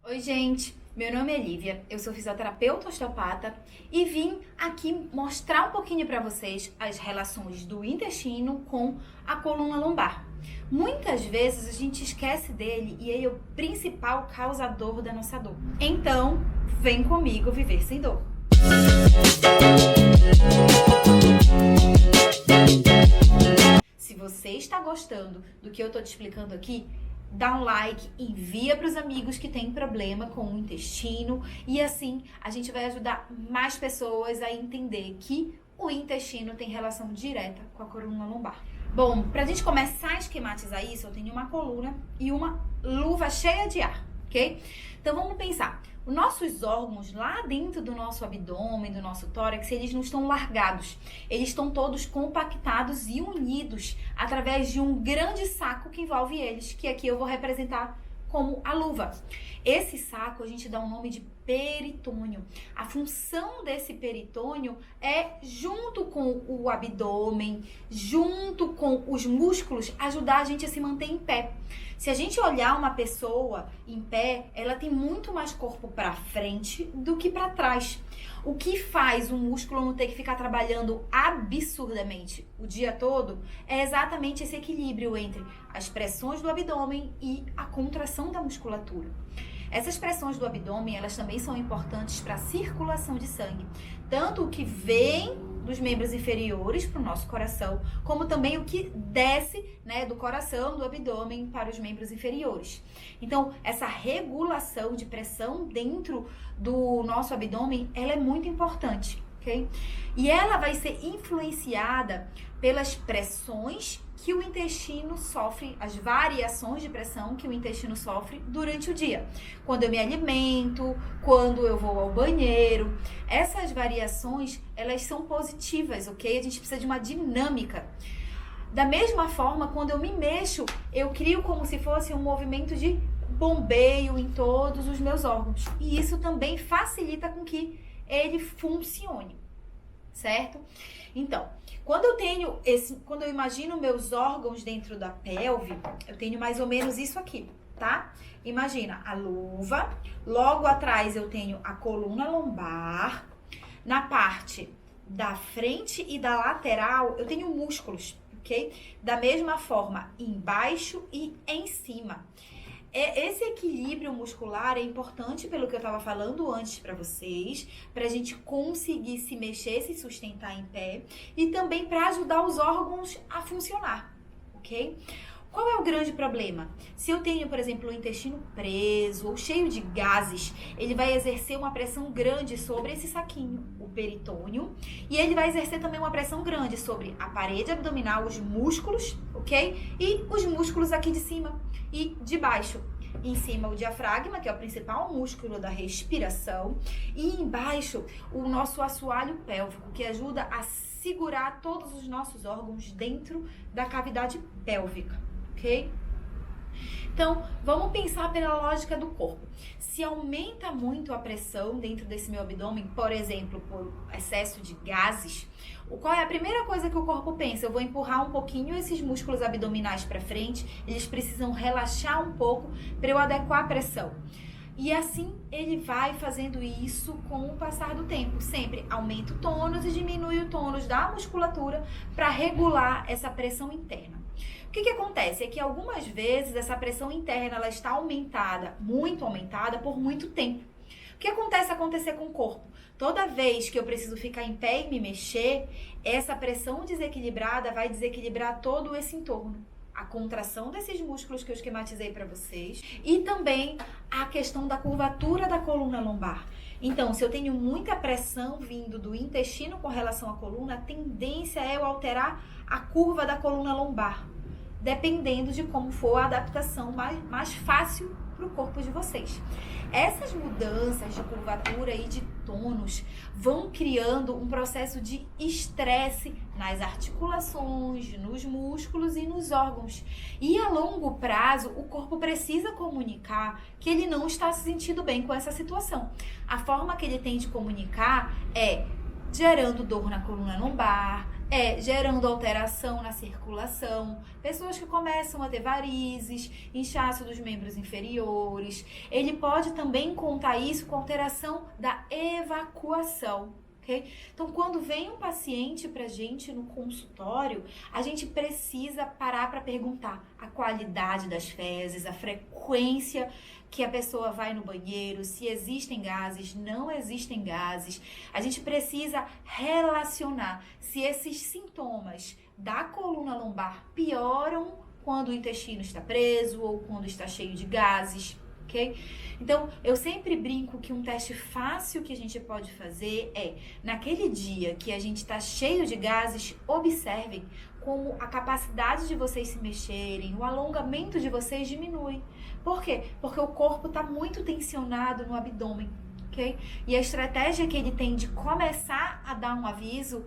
Oi, gente! Meu nome é Lívia, eu sou fisioterapeuta osteopata e vim aqui mostrar um pouquinho para vocês as relações do intestino com a coluna lombar. Muitas vezes a gente esquece dele e ele é o principal causador da nossa dor. Então, vem comigo viver sem dor. Se você está gostando do que eu estou te explicando aqui, dá um like, envia para os amigos que têm problema com o intestino e assim a gente vai ajudar mais pessoas a entender que o intestino tem relação direta com a coluna lombar. Bom, para a gente começar a esquematizar isso, eu tenho uma coluna e uma luva cheia de ar, ok? Então vamos pensar. Os nossos órgãos lá dentro do nosso abdômen, do nosso tórax, eles não estão largados. Eles estão todos compactados e unidos através de um grande saco que envolve eles, que aqui eu vou representar como a luva. Esse saco a gente dá o nome de peritônio. A função desse peritônio é, junto com o abdômen, junto com os músculos, ajudar a gente a se manter em pé. Se a gente olhar uma pessoa em pé, ela tem muito mais corpo para frente do que para trás. O que faz o músculo não ter que ficar trabalhando absurdamente o dia todo é exatamente esse equilíbrio entre as pressões do abdômen e a contração da musculatura. Essas pressões do abdômen, elas também são importantes para a circulação de sangue, tanto o que vem dos membros inferiores para o nosso coração, como também o que desce, do coração, do abdômen para os membros inferiores. Então, essa regulação de pressão dentro do nosso abdômen, ela é muito importante, ok? E ela vai ser influenciada pelas pressões que o intestino sofre, as variações de pressão que o intestino sofre durante o dia. Quando eu me alimento, quando eu vou ao banheiro, essas variações, elas são positivas, ok? A gente precisa de uma dinâmica. Da mesma forma, quando eu me mexo, eu crio como se fosse um movimento de bombeio em todos os meus órgãos. E isso também facilita com que ele funcione, certo? Então, quando eu imagino meus órgãos dentro da pelve, eu tenho mais ou menos isso aqui, tá? Imagina a luva, logo atrás eu tenho a coluna lombar, na parte da frente e da lateral eu tenho músculos, ok? Da mesma forma, embaixo e em cima. Esse equilíbrio muscular é importante pelo que eu estava falando antes para vocês, para a gente conseguir se mexer, se sustentar em pé e também para ajudar os órgãos a funcionar, ok? Qual é o grande problema? Se eu tenho, por exemplo, o intestino preso ou cheio de gases, ele vai exercer uma pressão grande sobre esse saquinho, o peritônio, e ele vai exercer também uma pressão grande sobre a parede abdominal, os músculos, ok? E os músculos aqui de cima e de baixo. Em cima o diafragma, que é o principal músculo da respiração, e embaixo o nosso assoalho pélvico, que ajuda a segurar todos os nossos órgãos dentro da cavidade pélvica, ok? Então, vamos pensar pela lógica do corpo. Se aumenta muito a pressão dentro desse meu abdômen, por exemplo, por excesso de gases, qual é a primeira coisa que o corpo pensa? Eu vou empurrar um pouquinho esses músculos abdominais para frente, eles precisam relaxar um pouco para eu adequar a pressão. E assim ele vai fazendo isso com o passar do tempo. Sempre aumenta o tônus e diminui o tônus da musculatura para regular essa pressão interna. O que acontece? É que algumas vezes essa pressão interna ela está aumentada, muito aumentada, por muito tempo. O que acontece acontecer com o corpo? Toda vez que eu preciso ficar em pé e me mexer, essa pressão desequilibrada vai desequilibrar todo esse entorno. A contração desses músculos que eu esquematizei para vocês e também a questão da curvatura da coluna lombar. Então, se eu tenho muita pressão vindo do intestino com relação à coluna, a tendência é eu alterar a curva da coluna lombar, dependendo de como for a adaptação mais fácil para o corpo de vocês. Essas mudanças de curvatura e de tônus vão criando um processo de estresse nas articulações, nos músculos e nos órgãos. E a longo prazo, o corpo precisa comunicar que ele não está se sentindo bem com essa situação. A forma que ele tem de comunicar é gerando dor na coluna lombar, gerando alteração na circulação, pessoas que começam a ter varizes, inchaço dos membros inferiores. Ele pode também contar isso com alteração da evacuação. Okay? Então, quando vem um paciente pra gente no consultório, a gente precisa parar para perguntar a qualidade das fezes, a frequência que a pessoa vai no banheiro, se existem gases, não existem gases. A gente precisa relacionar se esses sintomas da coluna lombar pioram quando o intestino está preso ou quando está cheio de gases. Okay? Então, eu sempre brinco que um teste fácil que a gente pode fazer naquele dia que a gente está cheio de gases, observem como a capacidade de vocês se mexerem, o alongamento de vocês diminui. Por quê? Porque o corpo está muito tensionado no abdômen, ok? E a estratégia que ele tem de começar a dar um aviso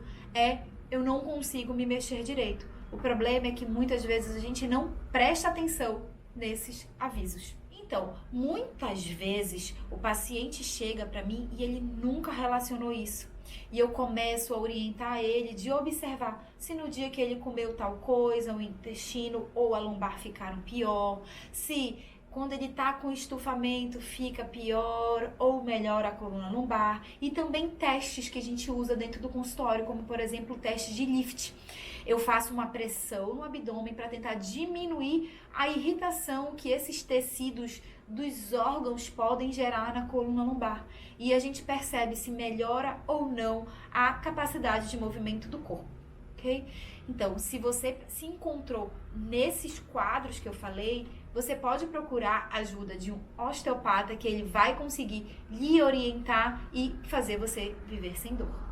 eu não consigo me mexer direito. O problema é que muitas vezes a gente não presta atenção nesses avisos. Então, muitas vezes o paciente chega para mim e ele nunca relacionou isso. E eu começo a orientar ele de observar se no dia que ele comeu tal coisa, o intestino ou a lombar ficaram pior, se quando ele tá com estufamento fica pior ou melhor a coluna lombar. E também testes que a gente usa dentro do consultório, como por exemplo o teste de lift. Eu faço uma pressão no abdômen para tentar diminuir a irritação que esses tecidos dos órgãos podem gerar na coluna lombar. E a gente percebe se melhora ou não a capacidade de movimento do corpo, ok? Então, se você se encontrou nesses quadros que eu falei, você pode procurar a ajuda de um osteopata que ele vai conseguir lhe orientar e fazer você viver sem dor.